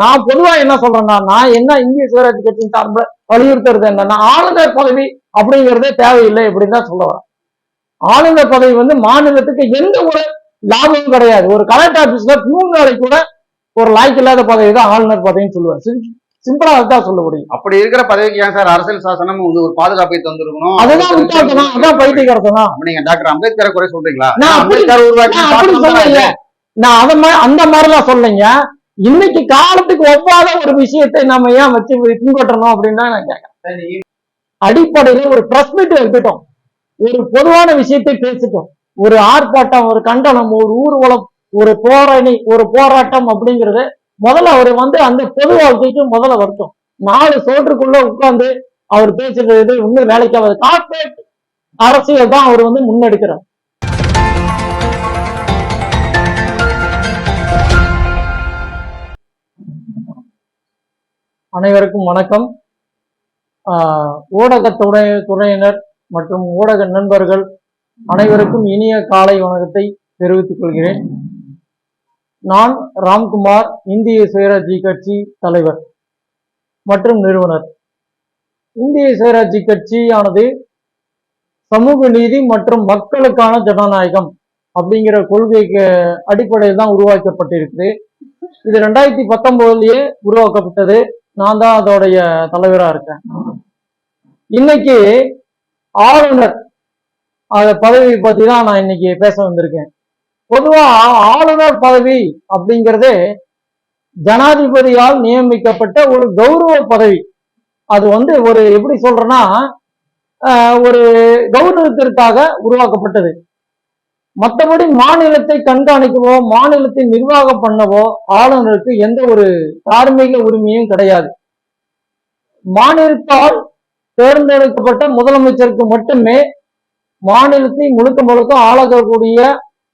நான் பொதுவா என்ன சொல்றேன்னா, நான் என்ன இந்திய சுயராட்சி கட்சியின் சார்பில் வலியுறுத்துறது என்னன்னா, ஆளுநர் பதவி அப்படிங்கிறதே தேவையில்லை அப்படின்னு தான் சொல்ல வரேன். ஆளுநர் பதவி வந்து மாநிலத்துக்கு எந்த ஒரு லாபமும் கிடையாது. ஒரு கலெக்டர் ஆபீஸ்ல பியூன் வேலை கூட ஒரு லாய்க்கு இல்லாத பதவி தான் ஆளுநர் பதவின்னு சொல்லுவார். சிம்பிளா அதுதான் சொல்ல முடியும். அப்படி இருக்கிற பதவிக்கு ஏன் சார் அரசியல் சாசனம் ஒரு பாதுகாப்பை தந்திருக்கணும்? அதுதான் முட்டாள்தனம், அதான் பைத்தியக்காரத்தனம். நீங்க டாக்டர் அம்பேத்கரை குறை சொல்றீங்களா? நான் அந்த மாதிரிலாம் சொல்லைங்க. இன்னைக்கு காலத்துக்கு ஒவ்வாத ஒரு விஷயத்தை நம்ம ஏன் வச்சு பின்பற்றணும் அப்படின்னு தான் நான் கேட்கிறேன். அடிப்படையில் ஒரு பிரஸ் மீட் எடுத்துட்டோம், ஒரு பொதுவான விஷயத்தை பேசிட்டோம், ஒரு ஆர்ப்பாட்டம், ஒரு கண்டனம், ஒரு ஊர்வலம், ஒரு போராணி, ஒரு போராட்டம் அப்படிங்கிறது முதல்ல அவர் வந்து அந்த பொது வாழ்க்கைக்கு முதல்ல வரட்டும். 4 சோற்றுக்குள்ள உட்கார்ந்து அவர் பேசுறது இன்னும் வேலைக்காவது. கார்பரேட் அரசியல் தான் அவர் வந்து முன்னெடுக்கிறார். அனைவருக்கும் வணக்கம். ஊடகத்துறையினர் மற்றும் ஊடக நண்பர்கள் அனைவருக்கும் இனிய காலை வணக்கத்தை தெரிவித்துக் கொள்கிறேன். நான் ராம்குமார், இந்திய சுயராட்சி கட்சி தலைவர் மற்றும் நிறுவனர். இந்திய சுயராட்சி கட்சியானது சமூக நீதி மற்றும் மக்களுக்கான ஜனநாயகம் அப்படிங்கிற கொள்கைக்கு அடிப்படையில் தான் உருவாக்கப்பட்டிருக்குது. இது 2019 உருவாக்கப்பட்டது. நான் தான் அதோடைய தலைவரா இருக்கேன். இன்னைக்கு ஆளுநர் பதவி பத்தி தான் நான் இன்னைக்கு பேச வந்திருக்கேன். பொதுவா ஆளுநர் பதவி அப்படிங்கிறது ஜனாதிபதியால் நியமிக்கப்பட்ட ஒரு கௌரவ பதவி. அது வந்து ஒரு எப்படி சொல்றேன்னா, ஒரு கௌரவத்திற்காக உருவாக்கப்பட்டது. மற்றபடி மாநிலத்தை கண்காணிக்கவோ மாநிலத்தை நிர்வாகம் பண்ணவோ ஆளுநருக்கு எந்த ஒரு தார்மீக உரிமையும் கிடையாது. மாநிலத்தால் தேர்ந்தெடுக்கப்பட்ட முதலமைச்சருக்கு மட்டுமே மாநிலத்தை முழுக்க முழுக்க ஆளக்கூடிய,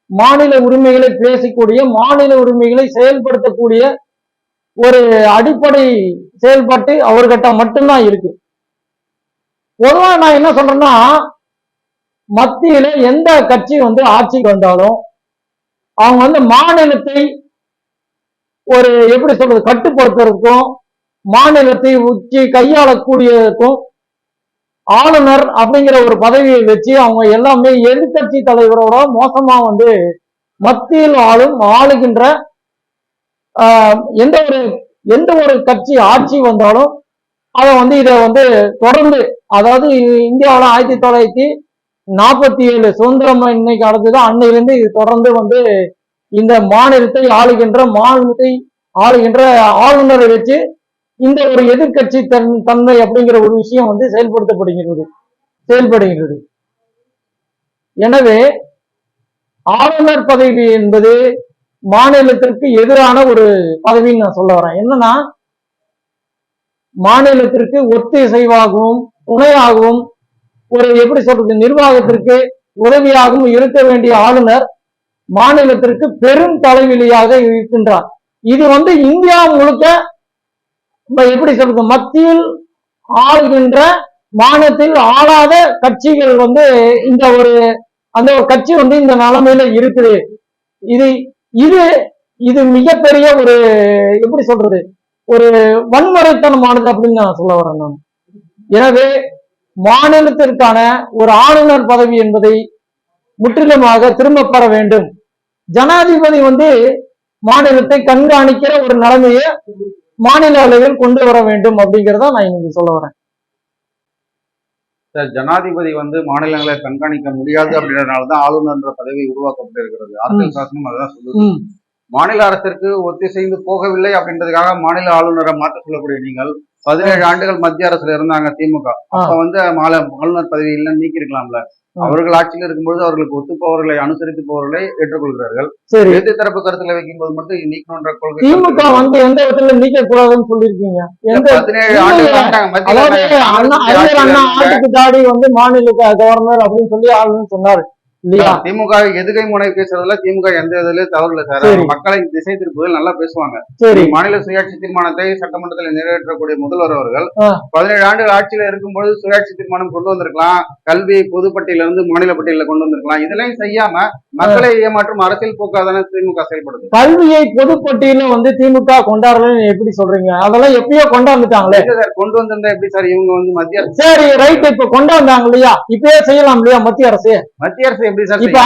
மாநில உரிமைகளை பேசக்கூடிய, மாநில உரிமைகளை செயல்படுத்தக்கூடிய ஒரு அடிப்படை செயல்பாட்டு அவர்கிட்ட மட்டும்தான் இருக்கு. பொதுவா நான் என்ன சொல்றேன்னா, மத்தியில எந்த கட்சி வந்து ஆட்சிக்கு வந்தாலும் அவங்க வந்து மாநிலத்தை ஒரு எப்படி சொல்றது கட்டுப்படுத்துறதுக்கும் மாநிலத்தை உச்சி கையாளக்கூடியதுக்கும் ஆளுநர் அப்படிங்கிற ஒரு பதவியை வச்சு அவங்க எல்லாமே எதிர்கட்சி தலைவரோட மோசமா வந்து மத்தியில் ஆளுகின்ற எந்த ஒரு கட்சி ஆட்சி வந்தாலும் அதை வந்து இதை வந்து தொடர்ந்து, அதாவது இந்தியாவில் 1947 சுதந்திரம் இன்னைக்கு நடந்தது, அன்னையிலிருந்து இது தொடர்ந்து வந்து இந்த மாநிலத்தை ஆளுகின்ற ஆளுநரை வச்சு இந்த ஒரு எதிர்கட்சி தன்மை அப்படிங்கிற ஒரு விஷயம் வந்து செயல்படுகிறது. எனவே ஆளுநர் பதவி என்பது மாநிலத்திற்கு எதிரான ஒரு பதவின்னு நான் சொல்ல வரேன். என்னன்னா, மாநிலத்திற்கு ஒத்திசைவாகவும் துணையாகவும் ஒரு எப்படி சொல்றது நிர்வாகத்திற்கு உதவியாகவும் இருக்க வேண்டிய ஆளுநர் மாநிலத்திற்கு பெரும் தலைவிலியாக இருக்கின்றார். இது வந்து இந்தியா முழுக்க எப்படி சொல்றது மத்தியில் ஆளுகின்ற மாநிலத்தில் ஆளாத கட்சிகள் வந்து அந்த ஒரு கட்சி வந்து இந்த நிலைமையில இருக்குது. இது மிகப்பெரிய ஒரு எப்படி சொல்றது ஒரு வன்முறைத்தனமானது அப்படின்னு நான் சொல்ல வரேன் நான். எனவே மாநிலத்திற்கான ஒரு ஆளுநர் பதவி என்பதை முற்றிலுமாக திரும்ப பெற வேண்டும். ஜனாதிபதி வந்து மாநிலத்தை கண்காணிக்கிற ஒரு நிலைமையை மாநில அளவில் கொண்டு வர வேண்டும் அப்படிங்கிறத நான் இன்னைக்கு சொல்ல வரேன். ஜனாதிபதி வந்து மாநிலங்களை கண்காணிக்க முடியாது அப்படின்றதுனாலதான் ஆளுநர் பதவி உருவாக்கப்பட்டிருக்கிறது. அரசியல் சாசனம் அதுதான் சொல்லுது. மாநில அரசிற்கு ஒத்திசைந்து போகவில்லை அப்படின்றதுக்காக மாநில ஆளுநரை மாற்ற சொல்லக்கூடிய நீங்கள் 17 ஆண்டுகள் மத்திய அரசுல இருந்தாங்க திமுக. அப்ப வந்து ஆளுநர் பதவி இல்லைன்னு நீக்கி இருக்கலாம்ல. அவர்கள் ஆட்சியில் இருக்கும்போது அவர்களுக்கு ஒத்துப்பவர்களை அனுசரித்து போவர்களை ஏற்றுக்கொள்கிறார்கள். எதிர்த்து தரப்பு கருத்துல வைக்கும்போது மட்டும் நீக்கணும்ன்ற கொள்கை திமுக வந்து எந்த இடத்துல நீக்க கூடாதுன்னு சொல்லியிருக்கீங்க. 17 ஆண்டுகள் ஆட்டுக்கு தாடி வந்து மாநில கவர்னர் அப்படின்னு சொல்லி ஆளுநர் சொன்னாரு. இல்லையா? திமுக எதுகை முனை பேசுறதுல திமுக எந்த இதுலயும் தவறு இல்லை சார். சரி. மக்களை திசை திருப்புதல் நல்லா பேசுவாங்க. சரி, மாநில சுயாட்சி தீர்மானத்தை சட்டமன்றத்தில் நிறைவேற்றக்கூடிய முதல்வர் அவர்கள் ஆ. 17 ஆண்டுகள் ஆட்சியில இருக்கும்போது சுயாட்சி தீர்மானம் கொண்டு வந்திருக்கலாம். கல்வி பொதுப்பட்டியல இருந்து மாநில பட்டியல கொண்டு வந்திருக்கலாம். இதெல்லாம் செய்யாம மக்களை ஏமாற்றும் அரசியல் போக்காதான திமுக செயல்படுது. கல்வியை பொதுப்பட்டியல வந்து திமுக கொண்டாடுறதுன்னு எப்படி சொல்றீங்க? அதெல்லாம் எப்பயோ கொண்டாந்துட்டாங்களே. எங்க சார் கொண்டு வந்திருந்தா எப்படி சார் இவங்க வந்து மத்திய அரசு சரி, ரைட். இப்ப கொண்டாந்தாங்க இல்லையா? இப்பயே செய்யலாம் இல்லையா மத்திய அரசு? மத்திய அரசு எப்படி சார் இப்ப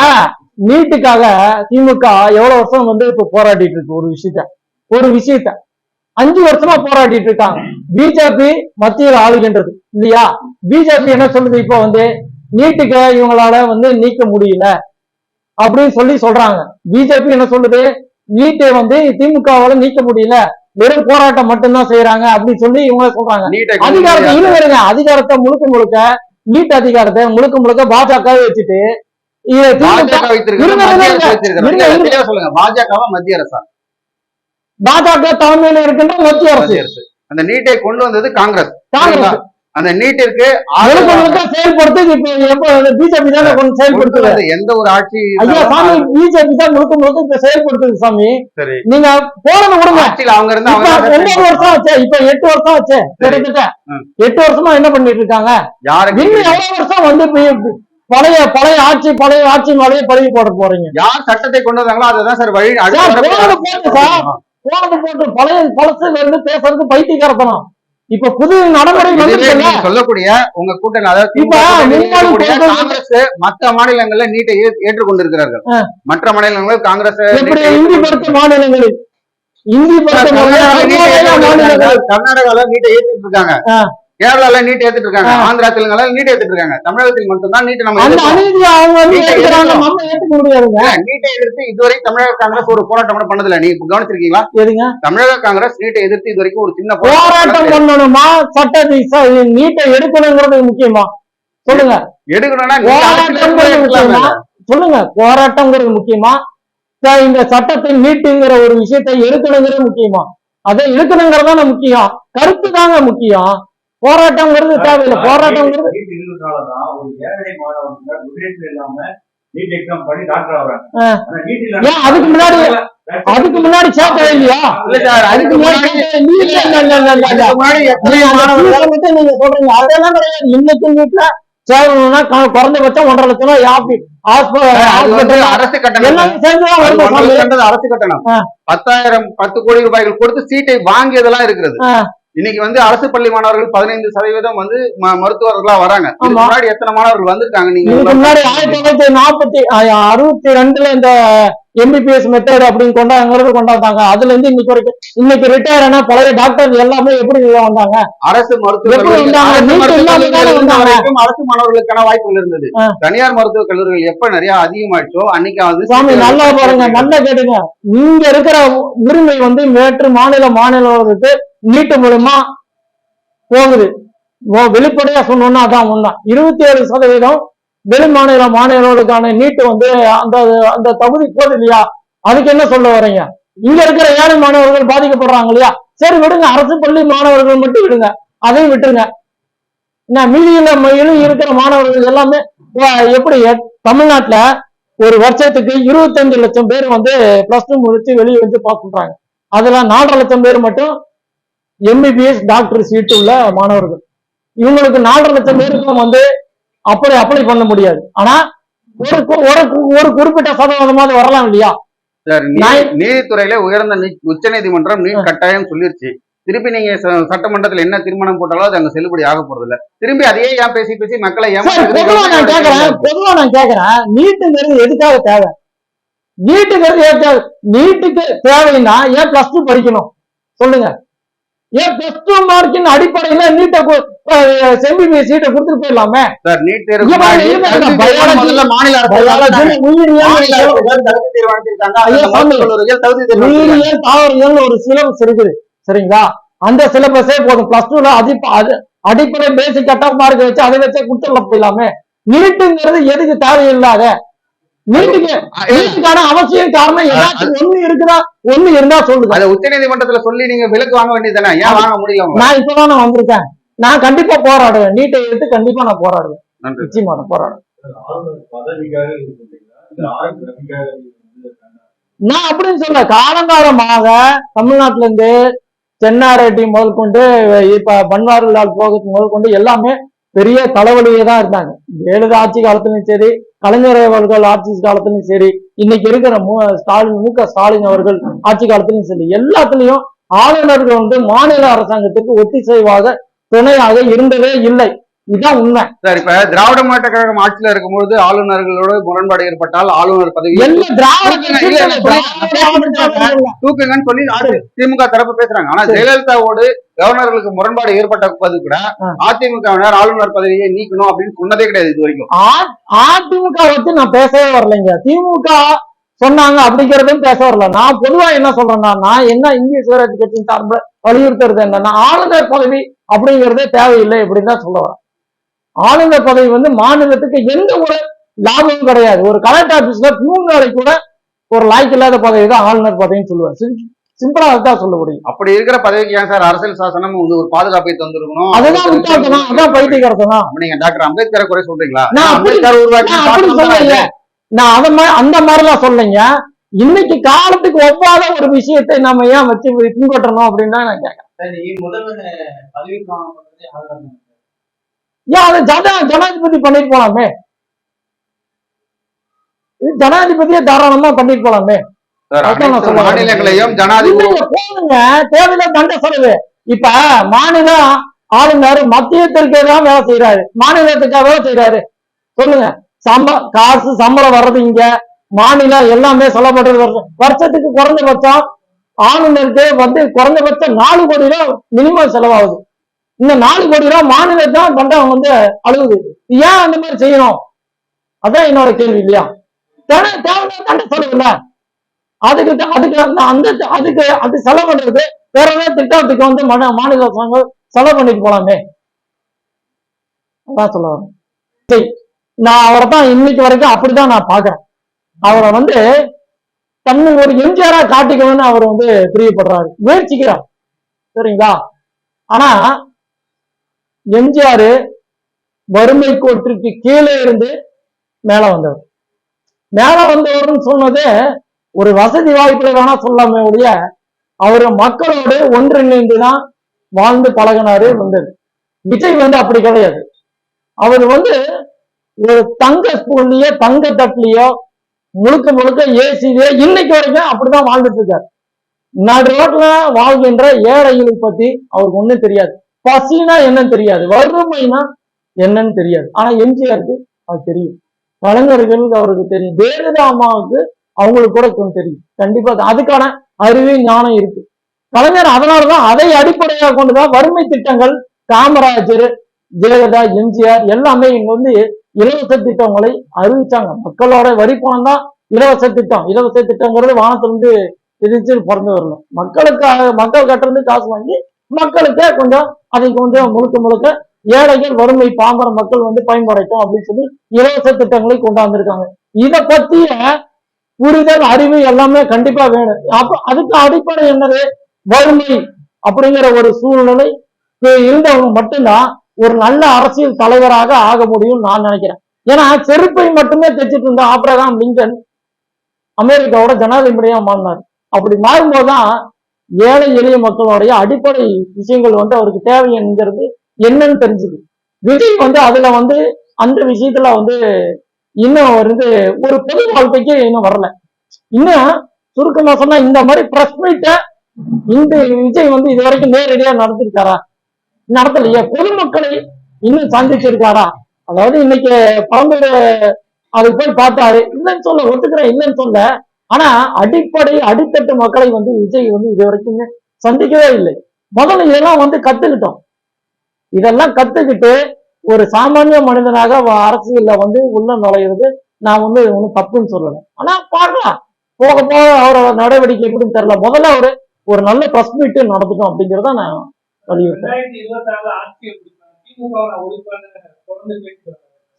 நீட்டுக்காக திமுக எவ்வளவு வருஷம் வந்து இப்ப போராடிட்டு இருக்கு ஒரு விஷயத்த 5 வருஷமா போராடிட்டு இருக்காங்க. பிஜேபி மத்தியில் ஆளுகின்றது இல்லையா? பிஜேபி என்ன சொல்லுது? இப்ப வந்து நீட்டுக்கு இவங்களால வந்து நீக்க முடியல அப்படின்னு சொல்றாங்க. பிஜேபி என்ன சொல்லுது? நீட்டை வந்து திமுகவால நீக்க முடியல, வெறும் போராட்டம் மட்டும்தான் செய்யறாங்க அப்படின்னு சொல்லி இவங்க சொல்றாங்க. அதிகாரத்தை இருங்க, அதிகாரத்தை முழுக்க நீட் அதிகாரத்தை முழுக்க பாஜக வச்சுட்டு பாஜக தலைமையில இருக்கின்ற மத்திய அரசு அந்த நீட்டை கொண்டு வந்தது காங்கிரஸ். அந்த நீட்டிற்கு செயல்படுத்து பிஜேபி தான் செயல்படுத்துறது. எந்த ஒரு ஆட்சி பிஜேபி தான் முழுக்க இப்ப செயல்படுத்துது சாமி. சரி, நீங்க போறது விடுங்க. அவங்க இருந்தா 9 வருஷம் ஆச்சு, இப்ப 8 வருஷம் ஆச்சு. கிட்டத்தட்ட 8 வருஷமா என்ன பண்ணிட்டு இருக்காங்க? இன்னும் எவ்வளவு வருஷம் வந்து பழைய ஆட்சி மேலேயே பதவி போட போறீங்க? யார் சட்டத்தை கொண்டு வந்தாங்களோ அதுதான் சார் வழி. போட்டு பழசுல இருந்து பேசுறது பைத்தியக்காரத்தனம். இப்ப புது நடைமுறை சொல்லக்கூடிய உங்க கூட்டணி, அதாவது காங்கிரஸ் மற்ற மாநிலங்கள்ல நீட்டை ஏற்றுக்கொண்டிருக்கிறார்கள். மற்ற மாநிலங்கள் காங்கிரஸ் மாநிலங்களில் கர்நாடகால நீட்டை ஏற்றிட்டு இருக்காங்க, கேரளால நீட் ஏத்துட்டு இருக்காங்க, ஆந்திரா தெலுங்கானா நீட் ஏத்துட்டு இருக்காங்க. தமிழகத்தில் மட்டும்தான் நீட் நம்ம நீட்டை எதிர்த்து இதுவரை தமிழக காங்கிரஸ் ஒரு போராட்டம் பண்ணதில்லை. நீங்க கவனிச்சிருக்கீங்களா? தமிழக காங்கிரஸ் நீட்டை எதிர்த்து இது வரைக்கும் ஒரு சின்ன போராட்டம் பண்ணணுமா? சட்ட நீட்டை எடுக்கணுங்கிறது முக்கியமா? சொல்லுங்க. எடுக்கணும்னா சொல்லுங்க, போராட்டம்ங்கிறது முக்கியமா? இந்த சட்டத்தை நீட்டுங்கிற ஒரு விஷயத்தை எடுக்கணுங்கிறது முக்கியமா? அதை எடுக்கணுங்கிறதான முக்கியம். கருத்து தாங்க முக்கியம். போராட்டம்ங்கிறது தேவையில்லை. போராட்டம்ங்கிறது அதுக்கு முன்னாடி சேர்க்க இல்லையா? அதுக்கு முன்னாடி நீங்க சொல்றீங்க அதெல்லாம் கிடையாது. இன்னைக்கு வீட்டுல சேரணும்னா குறைந்தபட்சம் 1.5 லட்சம் அரசு கட்டணம். அரசு கட்டணம் 10 கோடி ரூபாய்கள் கொடுத்து சீட்டை வாங்கியதெல்லாம் இருக்கிறது. இன்னைக்கு வந்து அரசு பள்ளி மாணவர்கள் 15% வந்து மருத்துவர்களா வராங்க. முன்னாடி எத்தனை மாணவர்கள் வந்திருக்காங்க? நீங்க முன்னாடி 1962 இந்த MBBS மெத்தட் அப்படின்னு கொண்டாந்தாங்க. அதுல இருந்து இன்னைக்கு ரிட்டையர் ஆனா பழைய டாக்டர் எல்லாமே எப்படி வந்தாங்க? அரசு அரசு மாணவர்களுக்கான வாய்ப்புகள் இருந்தது. தனியார் மருத்துவக் கல்லூரிகள் எப்ப நிறைய அதிகமாயிடுச்சோ அன்னைக்கு வந்து சாமி நல்லா பாருங்க, நல்லா கேட்டுங்க. இங்க இருக்கிற உரிமை வந்து வேற்று மாநிலங்களுக்கு நீட்டு மூலமா போகுது. வெளிப்படையா சொன்னோம்னா அதான் ஒண்ணா 27% வெளி மாநிலங்களுக்கான நீட்டு வந்து அந்த தகுதி போகுது இல்லையா? அதுக்கு என்ன சொல்ல வரீங்க? இங்க இருக்கிற ஏழை மாணவர்கள் பாதிக்கப்படுறாங்க இல்லையா? சரி விடுங்க, அரசு பள்ளி மாணவர்கள் மட்டும் விடுங்க, அதையும் விட்டுருங்க. மீதியில இருக்கிற மாணவர்கள் எல்லாமே எப்படி தமிழ்நாட்டுல ஒரு வருஷத்துக்கு 25 லட்சம் பேர் வந்து +2 முடிச்சு வெளியே வந்து பாஸ் பண்றாங்க. அதுல 4.5 லட்சம் பேர் மட்டும் MBBS டாக்டர் சீட்டு உள்ள மாணவர்கள். இவங்களுக்கு 4.5 லட்சம் பேருக்கும் வந்து அப்ளை பண்ண முடியாது. ஆனா ஒரு குறிப்பிட்ட சதவீதமாவது வரலாம் இல்லையா? நீதித்துறையில உயர்ந்த உச்ச நீதிமன்றம் நீட் கட்டாயம் சொல்லிருச்சு. திருப்பி நீங்க சட்டமன்றத்துல என்ன தீர்மானம் போட்டாலும் அது அங்க செல்லுபடி ஆக போறது இல்ல. திருப்பி அதையே ஏன் பேசி மக்களை பொதுவா நான் கேக்குறேன், நீட்டுங்கிறது எதுக்காக தேவை? நீட்டுக்கு தேவைன்னா ஏன் +2 படிக்கணும் சொல்லுங்க? ஏன் +2 மார்க்கின் அடிப்படையில நீட்டை MBBS சீட்டை கொடுத்துட்டு போயிடலாமே? ஒரு சிலபஸ் இருக்குது சரிங்களா? அந்த சிலபஸே போதும். +2ல அடிப்படை பேசிக் கட் ஆஃப் மார்க் வச்சு அதை வச்சே கொடுத்துட போயிடலாமே. நீட்டுங்கிறது எதுக்கு தேவையில்லாத? நீட்டுக்கான அவசியம் காரணம் ஏதாச்சும் ஒண்ணு இருந்தா சொல்லுங்க. அதை உச்ச நீதிமன்றத்துல சொல்லி நீங்க விலக்கு வாங்க வேண்டியதானே? ஏன் வாங்க முடியல? நான் இப்பதான் வந்திருக்கேன். நான் கண்டிப்பா போராடுவேன். நீட்டை எடுத்து கண்டிப்பா நான் போராடுவேன். நிச்சயமா நான் போராடுவேன். நான் அப்படின்னு சொல்ல, காலங்காலமாக தமிழ்நாட்டுல இருந்து சென்னாரெட்டி முதல் கொண்டு இப்ப பன்வாரிலால் புரோஹித் முதல் கொண்டு எல்லாமே பெரிய தலைவலியே தான் இருந்தாங்க. ஜெயலலிதா ஆட்சி காலத்திலும் சரி, கலைஞர் அவர்கள் ஆட்சி காலத்திலும் சரி, இன்னைக்கு இருக்கிற ஸ்டாலின் மு க ஸ்டாலின் அவர்கள் ஆட்சி காலத்திலும் சரி, எல்லாத்துலயும் ஆளுநர்கள் வந்து மாநில அரசாங்கத்துக்கு ஒத்திசைவாக துணையாக இருந்ததே இல்லை. இதுதான் உண்மை. சார், இப்ப திராவிட முன்னேற்ற கழகம் ஆட்சியில இருக்கும்போது ஆளுநர்களோட முரண்பாடு ஏற்பட்டால் ஆளுநர் பதவி தூக்குங்கன்னு சொல்லி திமுக தரப்பு பேசுறாங்க. ஆனா ஜெயலலிதாவோடு கவர்னர்களுக்கு முரண்பாடு ஏற்பட்ட போது கூட அதிமுகவினர் ஆளுநர் பதவியை நீக்கணும் அப்படின்னு சொன்னதே கிடையாது இது வரைக்கும். அதிமுக வச்சு நான் பேசவே வரலைங்க. திமுக சொன்னாங்க அப்படிங்கறதும் பேச வரல. நான் பொதுவா என்ன சொல்றேன்னா, நான் என்ன இந்திய சுயராட்சி கட்சியின் சார்பில் வலியுறுத்துறது என்னன்னா, ஆளுநர் பதவி அப்படிங்கறதே தேவையில்லை அப்படின்னு தான் சொல்ல வரேன். ஆளுநர் பதவி வந்து மாநிலத்துக்கு எந்த ஒரு லாபமும் கிடையாது. ஒரு கலெக்டர் ஆபீஸ்ல பியூன் வேலை கூட ஒரு லாய்க்கு இல்லாத பதவி தான் ஆளுநர் பதவின்னு சொல்லுவார். சிம்பிளா அதுதான் சொல்ல முடியும். அப்படி இருக்கிற பதவிக்கு ஏன் சார் அரசியல் சாசனம் வந்து ஒரு பாதுகாப்பை தந்திருக்கணும்? அதுதான் விட்டாத்தனம், அதான் பைத்தியக்காரத்தனம். நீங்க டாக்டர் அம்பேத்கரை குறை சொல்றீங்களா? நான் அப்படி சொல்லலைங்க. நான் அந்த மாதிரிலாம் சொல்லலைங்க. இன்னைக்கு காலத்துக்கு ஒவ்வாத ஒரு விஷயத்தை நம்ம ஏன் வச்சு பின்பற்றணும் அப்படின்னு தான் நான் கேட்கறேன். ஏன் அதை ஜனாதிபதி பண்ணிட்டு போலாமே? ஜனாதிபதியே தாராளமா பண்ணிட்டு போலாமே. மாநிலங்களையும் போதுங்க, தேவையில்ல தண்ட செலவு. இப்ப மாநில ஆளுநர் மத்தியத்திற்கு தான் வேலை செய்யறாரு, மாநிலத்துக்காக வேலை செய்யறாரு. சொல்லுங்க, காசு சம்பளம் வர்றது இங்க, மாநிலம் எல்லாமே சொல்லப்படுறது வருஷத்துக்கு குறைஞ்சபட்சம் ஆளுநருக்கு வந்து குறைஞ்சபட்சம் 4 கோடி ரூபாய் மினிமம் செலவாகுது. இந்த 4 கோடி ரூபாய் மாநிலத்தான் பண்றவங்க வந்து அழுகுது. ஏன் அந்த மாதிரி செய்யணும்? அதான் என்னோட கேள்வி இல்லையா? தேவையான தண்ட செலவு இல்ல, அதுக்கு அது செலவு பண்றது வேற ஏதாவது திட்டத்துக்கு வந்து மாநில அரசாங்கம் செலவு பண்ணிட்டு போலாமே. அதான் சொல்ல வரேன். சரி, நான் அவரை தான் இன்னைக்கு வரைக்கும் அப்படிதான் நான் பாக்குறேன். அவரை வந்து தன்னை ஒரு எம்ஜிஆரா காட்டிக்கணும்னு அவர் வந்து பிரியப்படுறாரு, முயற்சிக்கிறார். சரிங்களா? ஆனா எம்ஜிஆர் வறுமை கோட்டிற்கு கீழே இருந்து மேல வந்தவர். மேல வந்தவர்னு சொன்னது ஒரு வசதி வாய்ப்புல வேணா சொல்லாம ஒழிய, அவரு மக்களோடு ஒன்றிணைந்துதான் வாழ்ந்து பழகினாரு வந்தது. விஜய் வந்து அப்படி கிடையாது. அவர் வந்து ஒரு தங்க ஸ்பூன்லயோ தங்க தட்டுலயோ முழுக்க முழுக்க ஏசிலேயே இன்னைக்கு வரைக்கும் அப்படிதான் வாழ்ந்துட்டு இருக்காரு. நடு ரோட்ல வாழ்கின்ற ஏழைகளை பத்தி அவருக்கு ஒண்ணும் தெரியாது. பசினா என்னன்னு தெரியாது, வறுமைனா என்னன்னு தெரியாது. ஆனா எம்ஜிஆருக்கு அது தெரியும், கலைஞர்களுக்கு அவருக்கு தெரியும், ஜெயலலிதா அம்மாவுக்கு அவங்களுக்கு கூட தெரியும். கண்டிப்பா அதுக்கான அறிவு ஞானம் இருக்கு கலைஞர். அதனாலதான் அதை அடிப்படையாக கொண்டுதான் வறுமை திட்டங்கள் காமராஜர், ஜெயலலிதா, எம்ஜிஆர் எல்லாமே இங்க வந்து இலவச திட்டங்களை அறிவிச்சாங்க. மக்களோட வரி பணம் தான் இலவச திட்டம். இலவச திட்டங்கிறது வானத்திலிருந்து எதிர்த்து பிறந்து வரணும். மக்களுக்காக மக்கள் கட்டிருந்து காசு வாங்கி மக்களுக்கே கொஞ்சம் அதை கொஞ்சம் முழுக்க முழுக்க ஏழைகள் வறுமை பாமர மக்கள் வந்து பயன்படுத்தும் அப்படின்னு சொல்லி இலவச திட்டங்களை கொண்டாந்துருக்காங்க. இதை பத்திய புரிதல் அறிவு எல்லாமே கண்டிப்பா வேணும். அப்ப அதுக்கு அடிப்படை என்னது? வறுமை அப்படிங்கிற ஒரு சூழ்நிலை இருந்தவங்க மட்டும்தான் ஒரு நல்ல அரசியல் தலைவராக ஆக முடியும் நான் நினைக்கிறேன். ஏன்னா செருப்பை மட்டுமே தைச்சிட்டு இருந்த ஆப்ரகாம் லிங்கன் அமெரிக்காவோட ஜனாதிபதியா மாறினார். அப்படி மாறும்போதுதான் ஏழை எளிய மக்களுடைய அடிப்படை விஷயங்கள் வந்து அவருக்கு தேவை என்கிறது என்னன்னு தெரிஞ்சுது. விஜய் வந்து அதுல வந்து அந்த விஷயத்துல வந்து இன்னும் வந்து ஒரு பொது வாழ்க்கைக்கு இன்னும் வரல. இன்னும் சுருக்கமா சொன்னா, இந்த மாதிரி பிரஸ் மீட்ட இந்த விஜய் வந்து இது வரைக்கும் நேரடியா நடத்திருக்காரா? நடத்தலையே. பொதுமக்களை இன்னும் சந்திச்சிருக்காரா? அதாவது இன்னைக்கு பரம்பரை அது போய் பார்த்தாரு, இல்லைன்னு சொல்ல, ஒத்துக்கிறேன், இல்லைன்னு சொல்ல. ஆனா அடிப்படை அடித்தட்டு மக்களை வந்து விஜய் வந்து இது வரைக்கும் சந்திக்கவே இல்லை. முதல்ல இதெல்லாம் வந்து கத்துக்கிட்டோம். இதெல்லாம் கத்துக்கிட்டு ஒரு சாமானிய மனிதனாக அரசியல்ல வந்து உள்ள நுழையிறது நான் வந்து ஒன்னும் தப்புன்னு சொல்லல. ஆனா பார்க்கலாம், போக போக அவரோட நடவடிக்கை எப்படின்னு தெரியல. முதல்ல ஒரு நல்ல பிரஸ் மீட் நடத்தட்டும் அப்படிங்கிறத நான் வலியுறுத்தேன்.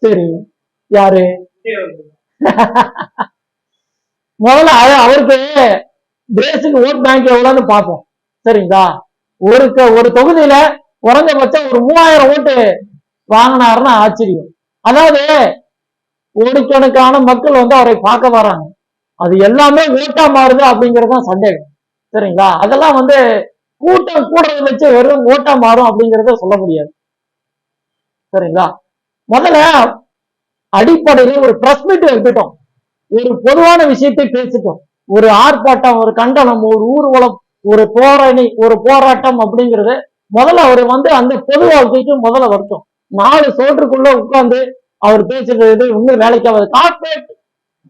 சரி, யாரு முதல்ல அவருக்கு தேசிக்கு ஓட் பேங்க் எவ்வளவுன்னு பார்ப்போம். சரிங்களா? ஒரு தொகுதியில குறைஞ்சபட்சம் ஒரு 3000 ஓட்டு வாங்கினாருன்னா ஆச்சரியம். அதாவது கோடிக்கணக்கான மக்கள் வந்து அவரை பார்க்க வராங்க. அது எல்லாமே ஓட்டா மாறுது அப்படிங்கிறது தான் சந்தேகம். சரிங்களா? அதெல்லாம் வந்து கூட்டம் கூடுறத வச்சு வெறும் ஓட்டா மாறும் அப்படிங்கிறத சொல்ல முடியாது. சரிங்களா? முதல்ல அடிப்படையில் ஒரு பிரஸ் மீட் எடுத்துட்டோம், ஒரு பொதுவான விஷயத்தை பேசிட்டோம். ஒரு ஆர்ப்பாட்டம், ஒரு கண்டனம், ஒரு ஊர்வலம், ஒரு போராணி, ஒரு போராட்டம் அப்படிங்கிறது முதல்ல அவர் வந்து அந்த பொது வாழ்க்கைக்கு முதல்ல வருத்தம். 4 சோற்றுக்குள்ள உட்கார்ந்து அவர் பேசுறது இன்னும் வேலைக்காவது. கார்பரேட்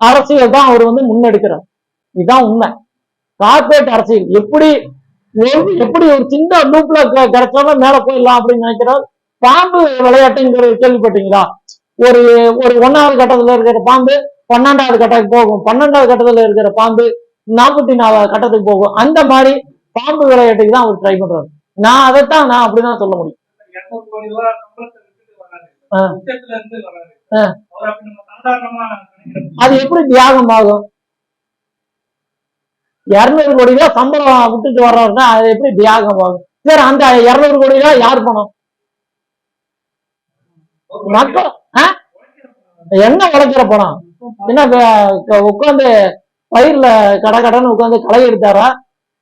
அரசியல் தான் அவர் வந்து முன்னெடுக்கிறார். இதுதான் உண்மை. கார்பரேட் அரசியல் எப்படி ஒரு சின்ன லூப்ல கிடைச்சாலும் மேல போயிடலாம் அப்படின்னு நினைக்கிறார். பாம்பு விளையாட்டுங்கிறது கேள்விப்பட்டீங்களா? ஒரு ஒரு 1வது கட்டத்துல இருக்கிற பாம்பு 12வது கட்டத்துக்கு போகும், 12வது கட்டத்துல இருக்கிற பாம்பு 44வது கட்டத்துக்கு போகும். அந்த மாதிரி பாம்பு விளையாட்டுக்கு தான் அவர் ட்ரை பண்றாரு. நான் அதைத்தான் நான் அப்படிதான் சொல்ல முடியும். அது எப்படி தியாகம் ஆகும்? 200 கோடி ரூபாய் சம்பளம் விட்டுட்டு வர்றாருன்னா அது எப்படி தியாகம் ஆகும்? சரி, அந்த 200 கோடி ரூபாய் யார் பணம்? மக்கள் என்ன உழைக்கிற பணம்? என்ன உட்காந்து பயிர்ல கடன்னு உட்காந்து களை எடுத்தாரா,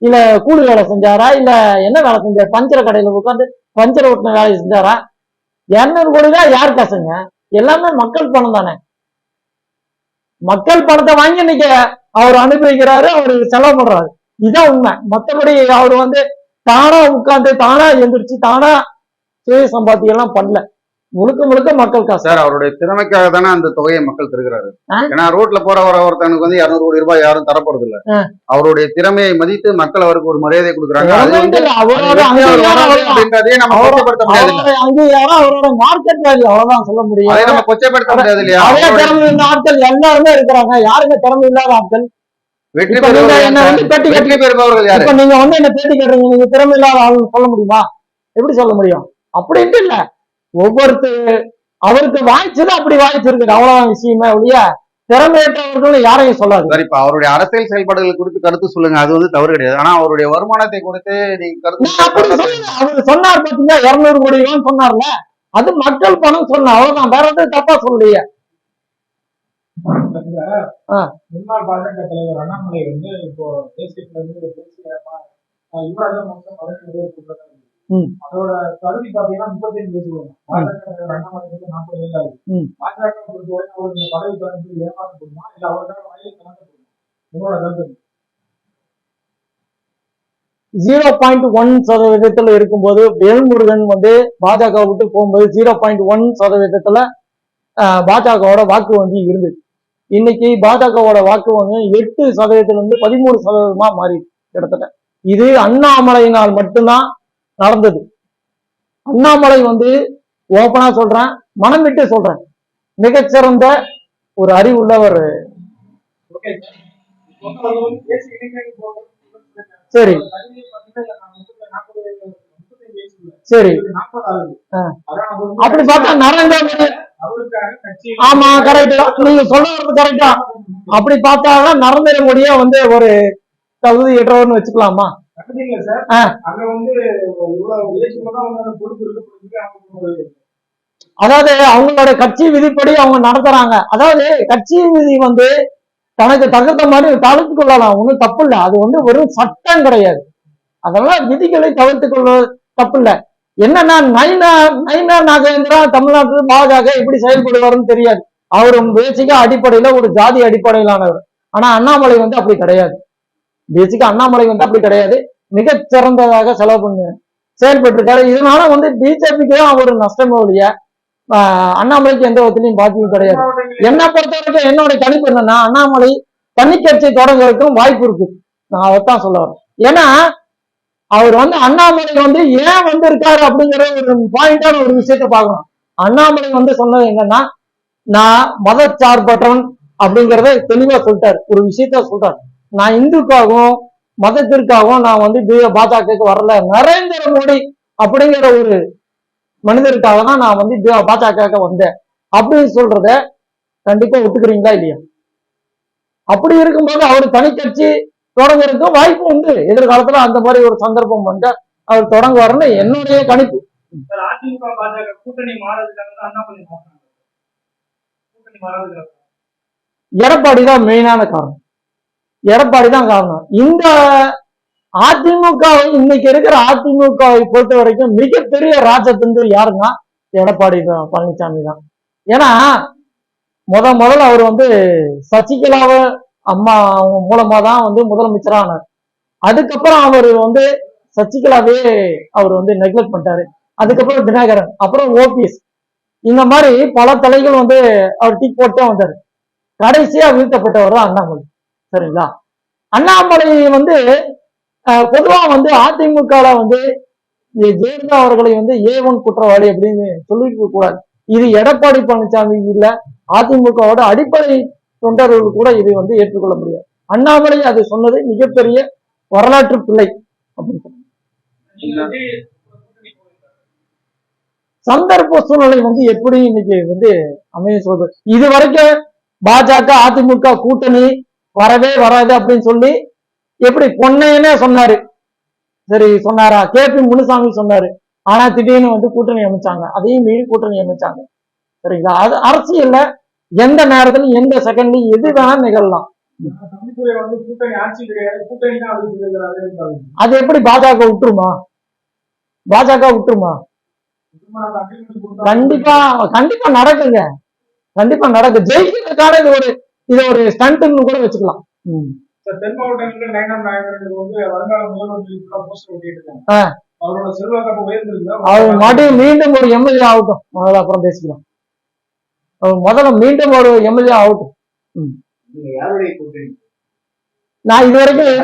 இல்ல கூலி வேலை செஞ்சாரா, இல்ல என்ன வேலை செஞ்சாரு? பஞ்சர கடையில உட்காந்து பஞ்சரை ஓட்டின வேலையை செஞ்சாரா? 200 கோடி தான் யார் காசுங்க? எல்லாமே மக்கள் பணம் தானே. மக்கள் பணத்தை வாங்கி இன்னைக்கு அவர் அனுபவிக்கிறாரு, அவர் செலவு பண்றாரு. இதுதான் உண்மை. மற்றபடி அவர் வந்து தானா உட்கார்ந்து தானா எந்திரிச்சு தானா சுய சம்பாத்தியம் எல்லாம் பண்ணல. முழுக்க முழுக்க மக்கள் காசு. சார், அவருடைய திறமைக்காக தானே அந்த தொகையை மக்கள் தருகிறாரு. ஏன்னா ரோட்ல போற ஒருத்தனுக்கு வந்து 200 கோடி ரூபாய் யாரும் தரப்போறது இல்ல. அவருடைய திறமையை மதித்து மக்கள் அவருக்கு ஒரு மரியாதை கொடுக்குறாங்க. அவரோட மார்க்கெட் வேல்யூ அவ்வளவுதான் சொல்ல முடியும். அதை நம்ம கொச்சைப்படுத்த முடியாது இல்லையா? திறமை ஆட்கள் எல்லாருமே இருக்கிறாங்க. யாருங்க திறமை இல்லாத ஆட்கள்? வெற்றி பெறுபவர்கள் யாரு? இப்ப நீங்க வந்து என்ன பேட்டி கேட்டீங்க, நீங்க திறமை இல்லாத ஆள் சொல்ல முடியுமா? எப்படி சொல்ல முடியும்? அப்படின்ட்டு இல்ல, ஒவ்வொருத்தர் அவருக்கு வாய்ச்சது அப்படி வாய்ச்சிருக்கு, அவ்வளவுதான் விஷயமே ஒழிய திறமையற்றவர்கள் யாரையும் சொல்லாது. சார், இப்ப அவருடைய அரசியல் செயல்பாடுகள் குறித்து கருத்து சொல்லுங்க, அது வந்து தவறு கிடையாது. ஆனா அவருடைய வருமானத்தை குறித்து நீங்க கருத்து அவர் சொன்னார் பாத்தீங்கன்னா 200 கோடி ரூபாய் சொன்னார்ல, அது மக்கள் பணம் சொன்ன, அவ்வளவுதான், வேற எதுவும் தப்பா சொல்லலையே. முன்னாள் பாஜக தலைவர் அண்ணாமலை வந்து இப்போ தேசியத்துல இருந்து அதோட தகுதி பாத்தீங்கன்னா 35 பேசுவாங்க. பாஜக தலைவர் அண்ணாமலை வந்து 40 வயது. பாஜக பொறுத்தவரை அவருக்கு இந்த பதவி தரத்தில் ஏமாற்றப்படுமா இல்ல அவருக்காக வயது கணக்கப்படுமா? உங்களோட கருத்து 0.1% இருக்கும்போது வேல்முருகன் வந்து பாஜக விட்டு போகும்போது 0.1% பாஜகவோட வாக்கு வங்கி இருந்தது. இன்னைக்கு பாஜகவோட வாக்கு வங்கி 8% 13% மாறி கிட்டத்தட்ட. இது அண்ணாமலையினால் மட்டும்தான் நடந்தது. அண்ணாமலை வந்து ஓப்பனா சொல்றேன், மனம் விட்டு சொல்றேன், மிகச்சிறந்த ஒரு அறிவுள்ளவர். சரி சரி, அப்படி பார்த்தா நரேந்திர மோடி, ஆமா கரெக்ட், நீங்க சொல்றது கரெக்டா. அப்படி பார்த்தாங்கன்னா நரேந்திர மோடியா வந்து ஒரு தகுதியற்றவர்னு வச்சுக்கலாமா? அதாவது அவங்களோட கட்சி விதிப்படி அவங்க நடத்துறாங்க. அதாவது கட்சி விதி வந்து தனக்கு தகுந்த மாதிரி தவிர்த்து கொள்ளலாம், ஒன்றும் தப்பு இல்லை. அது வந்து ஒரு சட்டம் கிடையாது. அதெல்லாம் விதிகளை தவிர்த்து கொள்வது தப்பு இல்லை. என்னன்னா நயினா நாகேந்திரா தமிழ்நாட்டில் பாஜக எப்படி செயல்படுவாருன்னு தெரியாது. அவர் பேசிக்கா அடிப்படையில ஒரு ஜாதி அடிப்படையிலானவர். ஆனா அண்ணாமலை வந்து அப்படி கிடையாது. பேசிக்கா அண்ணாமலை வந்து அப்படி கிடையாது. மிகச் சிறந்ததாக செலவு பண்ணி செயல்பட்டு இருக்காரு. இதனால வந்து பிஜேபிக்கு தான் ஒரு நஷ்டமே ஒழிய அண்ணாமலைக்கு எந்த விதத்திலையும் பாதிப்பும் கிடையாது. என்ன பொறுத்த வரைக்கும் என்னோட கணிப்பு என்னன்னா, அண்ணாமலை தனி கட்சி தொடங்குறதுக்கும் வாய்ப்பு இருக்கு. நான் அதைத்தான் சொல்ல வரேன். ஏன்னா அவர் வந்து அண்ணாமலை வந்து ஏன் வந்து இருக்காரு அப்படிங்கிற ஒரு பாயிண்டான ஒரு விஷயத்த பார்க்கணும். அண்ணாமலை வந்து சொன்னது என்னன்னா, நான் மதச்சார்பற்றவன் அப்படிங்கிறத தெளிவா சொல்லிட்டாரு. ஒரு விஷயத்த சொல்றாரு, நான் இந்துக்காகவும் மதத்திற்காகவும் நான் வந்து பாஜகவுக்கு வரல, நரேந்திர மோடி அப்படிங்கிற ஒரு மனிதருக்காக தான் நான் வந்து பாஜக வந்தேன் அப்படின்னு சொல்றத கண்டிப்பா ஒத்துக்கிறீங்களா இல்லையா? அப்படி இருக்கும்போது அவர் தனி கட்சி தொடங்குறதுக்கும் வாய்ப்பு உண்டு. எதிர்காலத்துல அந்த மாதிரி ஒரு சந்தர்ப்பம் வந்து அவர் தொடங்குவாருன்னு என்னுடைய கணிப்பு. அதிமுக பாஜக கூட்டணி மாறதுக்காக தான் அண்ணாமலை எடப்பாடி தான் மெயினான காரணம். எடப்பாடி தான் காரணம். இந்த அதிமுகவை இன்னைக்கு இருக்கிற அதிமுகவை பொறுத்த வரைக்கும் மிகப்பெரிய ராஜதந்திர யாருன்னா எடப்பாடி பழனிசாமி தான். ஏன்னா முதல்ல அவர் வந்து சசிகலாவை அம்மா அவங்க மூலமா தான் வந்து முதலமைச்சரா ஆனார். அதுக்கப்புறம் அவர் வந்து சசிகலாவே அவர் வந்து நெக்லெக்ட் பண்ணிட்டாரு. அதுக்கப்புறம் தினகரன், அப்புறம் ஓபிஎஸ், இந்த மாதிரி பல தலைகள் வந்து அவர் டீ போட்டே வந்தாரு. கடைசியா வீழ்த்தப்பட்டவர் தான் அண்ணாமலை. சரிங்களா? அண்ணாமலை வந்து பொதுவா வந்து அதிமுக வந்து ஜெயலலிதா அவர்களை வந்து A1 குற்றவாளி அப்படின்னு சொல்லிக்க கூடாது. இது எடப்பாடி பழனிசாமி இல்ல, அதிமுகவோட அடிப்படை தொண்டர்கள் கூட இது வந்து ஏற்றுக்கொள்ள முடியாது. அண்ணாமலை அது சொன்னது மிகப்பெரிய வரலாற்று பிள்ளை அப்படின்னு சொன்னாங்க. சந்தர்ப்ப சூழ்நிலை வந்து எப்படி இன்னைக்கு வந்து அமைய சொல்றது. இது வரைக்கும் பாஜக அதிமுக கூட்டணி வரவே வராது அப்படின்னு சொல்லி எப்படி பொன்னையனே சொன்னாரு. சரி சொன்னாரா? KP முனுசாமி சொன்னாரு. ஆனா திடீர்னு வந்து கூட்டணி அமைச்சாங்க. அதையும் மீறி கூட்டணி அமைச்சாங்க. சரிங்களா? அது அரசியல்ல எந்த நேரத்திலும் எந்த செகண்ட்லயும் எது வேணா நிகழலாம். அது எப்படி பாஜக விட்டுருமா? பாஜக விட்டுருமா? கண்டிப்பா கண்டிப்பா நடக்குங்க. கண்டிப்பா நடக்கு. ஜெயிக்கிறதுக்கான இது ஒரு ஸ்டண்ட்னு கூட வச்சுக்கலாம். தென் மாவட்டங்களில் நயனார் நாயகர்கள் வந்து வருங்கால முதல்வர் போஸ்டர் ஒட்டிட்டு இருக்காங்க. அவரோட செல்வாக்கு உயர்ந்திருக்குதா? அவர் மறுபடியும் மீண்டும் ஒரு எம்எல்ஏ ஆகட்டும். முதல்ல அப்புறம் பேசிக்கலாம். அவர் முதல்ல மீண்டும் ஒரு எம்எல்ஏ ஆகட்டும். நான் இது வரைக்கும் இல்ல,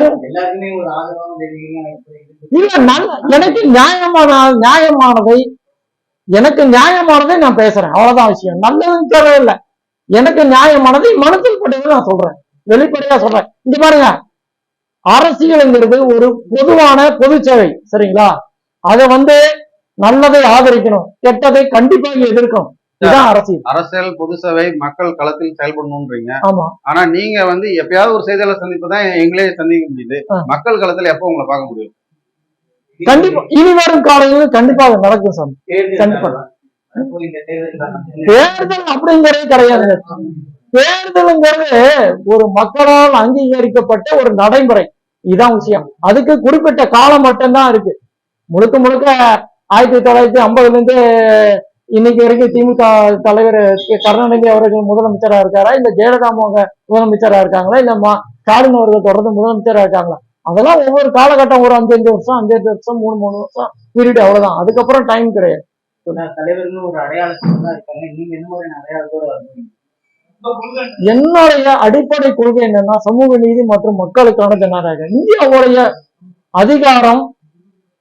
எனக்கு நியாயமானதை நான் பேசுறேன். அவ்வளவுதான் விஷயம். நல்லதுன்னு சொல்லவே இல்லை. எனக்கு நியாயமானதை மனதில் பட்டதை நான் சொல்றேன், வெளிப்படையா சொல்றேன். இங்க பாருங்க, அரசியல்ங்கிறது ஒரு பொதுவான பொது சேவை. சரிங்களா? அதை வந்து நல்லதை ஆதரிக்கணும், கெட்டதை கண்டிப்பாக எதிர்க்கணும். இதுதான் அரசியல். அரசியல் பொது சேவை, மக்கள் களத்தில் செயல்படணும்ன்றீங்க. ஆமா. ஆனா நீங்க வந்து எப்பயாவது ஒரு செய்தியாளர் சந்திப்பு தான் எங்களே சந்திக்க முடியுது. மக்கள் களத்துல எப்ப உங்களை பார்க்க முடியும்? கண்டிப்பா இனி வரும் காலையில் கண்டிப்பா அது நடக்கும் சாமி. கண்டிப்பா. தேர்தல் அப்படிங்கிறது கிடையாது. தேர்தலுங்கிறது ஒரு மக்களால் அங்கீகரிக்கப்பட்ட ஒரு நடைமுறை. இதுதான் விஷயம். அதுக்கு குறிப்பிட்ட காலம் மட்டும்தான் இருக்கு. முழுக்க முழுக்க 1950 இருந்து இன்னைக்கு வரைக்கும் திமுக தலைவர் கருணாநிதி அவர்கள் முதலமைச்சரா இருக்காரா, இல்ல ஜெயலலிதா முதலமைச்சரா இருக்காங்களா, இல்ல ஸ்டாலின் அவர்கள் தொடர்ந்து முதலமைச்சரா இருக்காங்களா? அதெல்லாம் ஒவ்வொரு காலகட்டம் ஒரு 5 வருஷம் 3 வருஷம் பீரியட், அவ்வளவுதான். அதுக்கப்புறம் டைம் கிடையாது. தலைவர்கள் ஒரு அடையாளத்தோட இருக்காங்க. நீங்க என்ன மாதிரியான அடையாளத்தோட இருக்கீங்க? என்னுடைய அடிப்படை கொள்கை என்னன்னா சமூக நீதி மற்றும் மக்களுக்கான ஜனநாயகம். இந்தியாவுடைய அதிகாரம்,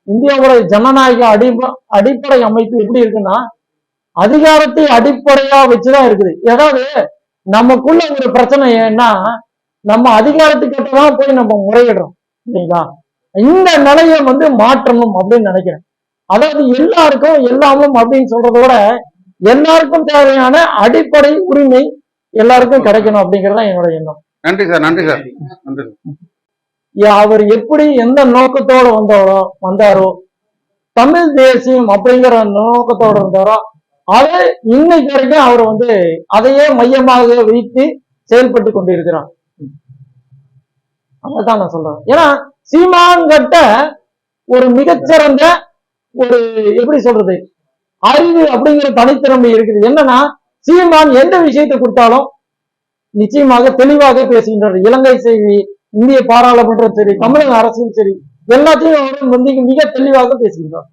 இந்தியாவுடைய ஜனநாயக அடிப்படை அமைப்பு எப்படி இருக்குன்னா அதிகாரத்தை அடிப்படையா வச்சுதான் இருக்குது. ஏதாவது நமக்குள்ள ஒரு பிரச்சனை ஏன்னா நம்ம அதிகாரத்துக்கிட்ட தான் போய் நம்ம முறையிடுறோம் இல்லைங்களா? இந்த நிலையை வந்து மாற்றணும் அப்படின்னு நினைக்கிறேன். அதாவது எல்லாருக்கும் எல்லாமும் அப்படின்னு சொல்றத விட எல்லாருக்கும் தேவையான அடிப்படை உரிமை எல்லாருக்கும் கிடைக்கணும் அப்படிங்கறதுதான் என்னோட எண்ணம். நன்றி சார். நன்றி சார். நன்றி. அவர் எப்படி எந்த நோக்கத்தோட வந்தாரோ, தமிழ் தேசியம் அப்படிங்கிற நோக்கத்தோட இருந்தாரோ, அதை இன்னைக்கு வரைக்கும் அவர் வந்து அதையே மையமாக வைத்து செயல்பட்டு கொண்டிருக்கிறார். அதான் நான் சொல்றேன். ஏன்னா சீமான் கிட்ட ஒரு மிகச்சிறந்த ஒரு எப்படி சொல்றது அறிவு அப்படிங்கிற தனித்திறமை இருக்குது. என்னன்னா சீமான் எந்த விஷயத்தை கொடுத்தாலும் நிச்சயமாக தெளிவாக பேசுகின்றார். இலங்கை செய்தி, இந்திய பாராளுமன்றம் சரி, தமிழக அரசும் சரி, எல்லாத்தையும் அவர் வந்து மிக தெளிவாக பேசுகின்றார்.